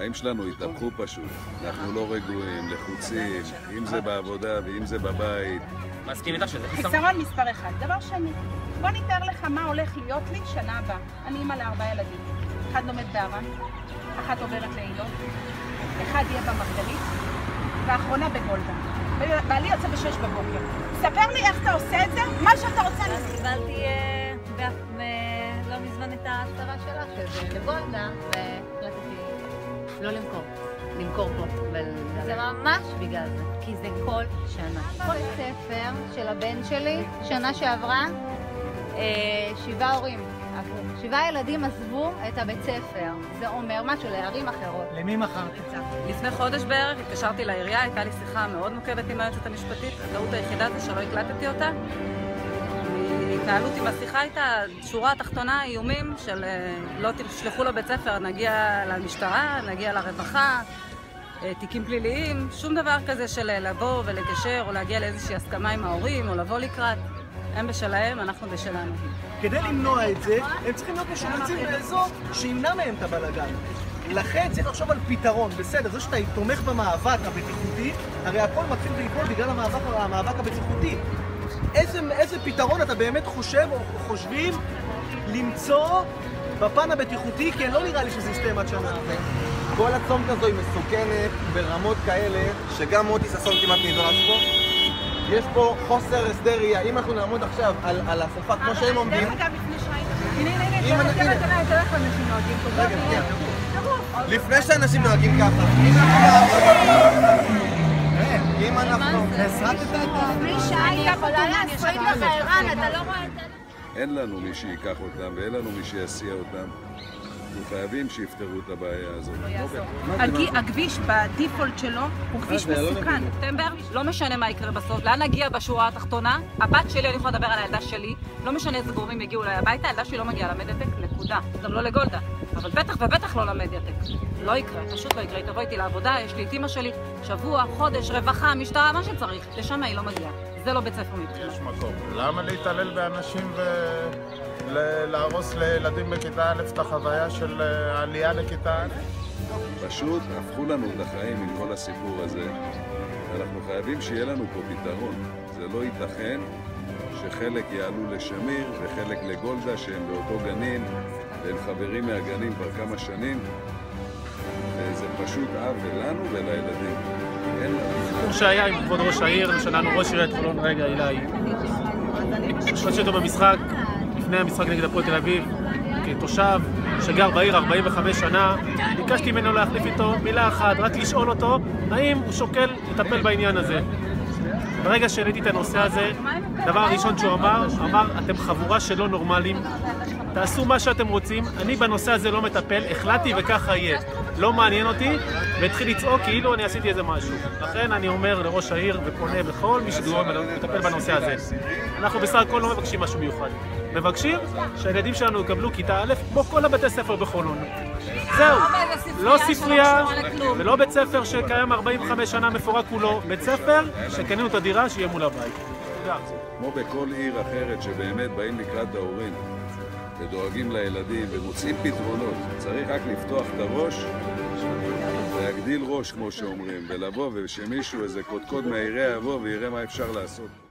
החיים שלנו התהפכו פשוט. אנחנו לא רגועים, לחוצים, אם זה בעבודה ואם זה בבית. מסכים איתך שזה חיסרון מספר אחד. דבר שני, בוא נתאר לך מה הולך להיות לי שנה הבאה. אני אימא ל4 ילדים. אחד לומד בער"ן, אחת עוברת לאילון, אחד יהיה במרגלית, והאחרונה בגולדה. בעלי יוצא ב6 בבוקר. ספר לי איך אתה עושה את זה, מה שאתה רוצה לעשות. קיבלתי לא מזמן את ההצהרה שלך, שזה לגולדה, והחלטתי לא למכור פה. זה ממש בגלל זה, כי זה כל שנה. כל ספר של הבן שלי, שנה שעברה, 7 הורים. 7 ילדים עזבו את הבית ספר. זה אומר משהו לערים אחרות. למי מכרת? לפני חודש בערך התקשרתי לעירייה, הייתה לי שיחה מאוד מורכבת עם היועצת המשפטית. הטעות היחידה זה שלא הקלטתי אותה. ההתנהלות עם השיחה הייתה שורה התחתונה, איומים של לא תשלחו לבית ספר, נגיע למשטרה, נגיע לרווחה, תיקים פליליים, שום דבר כזה של לבוא ולגשר או להגיע לאיזושהי הסכמה עם ההורים או לבוא לקראת. הם בשלהם, אנחנו בשלנו. כדי למנוע את זה, הם צריכים להיות משובצים באזור שימנע מהם את הבלגן. לכן צריך לחשוב על פתרון, בסדר, זה שאתה תומך במאבק הבטיחותי, הרי הכל מתחיל ליפול בגלל המאבק הבטיחותי. איזה פתרון אתה באמת חושב או חושבים למצוא בפן הבטיחותי, כי לא נראה לי שזה יסתיים עד שנה. כל הצומת הזו היא מסוכנת ברמות כאלה שגם מוטי ששון כמעט נדרס פה. יש פה חוסר הסדר ראייה. אם אנחנו נעמוד עכשיו על השפה כמו שהם עומדים... דרך אגב, לפני שעה, הנה, תראה איך אנשים נוהגים פה. לפני שאנשים נוהגים ככה, אם אנחנו... לפני שעה הייתה יכולה לעשות לך ערן, אתה לא רואה את זה? אין לנו מי שיקח אותם ואין לנו מי שיסיע אותם. אנחנו חייבים שיפתרו את הבעיה הזאת. הכביש בדיפולט שלו הוא כביש מסוכן. לא משנה מה יקרה בסוף, לאן נגיע בשורה התחתונה. הבת שלי, אני יכולה לדבר על הילדה שלי, לא משנה איזה גורמים יגיעו אליי הביתה, הילדה שלי לא מגיעה למדיאטק, נקודה. גם לא לגולדה. אבל בטח ובטח לא למדיאטק. לא יקרה, פשוט לא יקרה. היא תבוא איתי לעבודה, יש לי את אמא שלי, שבוע, חודש, רווחה, משטרה, מה שצריך. לשם היא לא מגיעה. זה לא בית ספר מבחינה. יש מקום. למה להתעלל באנשים ולהרוס לילדים בכיתה א' את החוויה של העלייה לכיתה א'? פשוט הפכו לנו את החיים עם כל הסיפור הזה. אנחנו חייבים שיהיה לנו פה פתרון. זה לא ייתכן שחלק יעלו לשמיר וחלק לגולדה שהם באותו גנים והם חברים מהגנים כבר כמה שנים. וזה פשוט עוול לנו ולילדים. אין לנו. סיפור שהיה עם כבוד ראש העיר, שלנו ראש עיריית חולון רגע אילי. ראיתי אותו במשחק, לפני המשחק נגד הפועל תל אביב, כתושב שגר בעיר 45 שנה, ביקשתי ממנו להחליף איתו מילה אחת, רק לשאול אותו האם הוא שוקל לטפל בעניין הזה. ברגע שהעליתי את הנושא הזה, דבר הראשון שהוא אמר, אתם חבורה שלא נורמליים, תעשו מה שאתם רוצים, אני בנושא הזה לא מטפל, החלטתי וככה יהיה. לא מעניין אותי, והתחיל לצעוק כאילו אני עשיתי איזה משהו. לכן אני אומר לראש העיר ופונה בכל מי שדורון ולטפל בנושא הזה. אנחנו בסך הכל לא מבקשים משהו מיוחד. מבקשים שהילדים שלנו יקבלו כיתה א' כמו כל הבתי ספר בחולון. זהו, לא ספרייה ולא בית ספר שקיים 45 שנה מפורק כולו, בית ספר שקנינו את הדירה שיהיה מול הבית. כמו בכל עיר אחרת שבאמת באים לקראת ההורים ודואגים לילדים ומוצאים פתרונות, צריך רק לפתוח את הראש, להגדיל ראש כמו שאומרים, ולבוא ושמישהו, איזה קודקוד מהעירייה יבוא ויראה מה אפשר לעשות.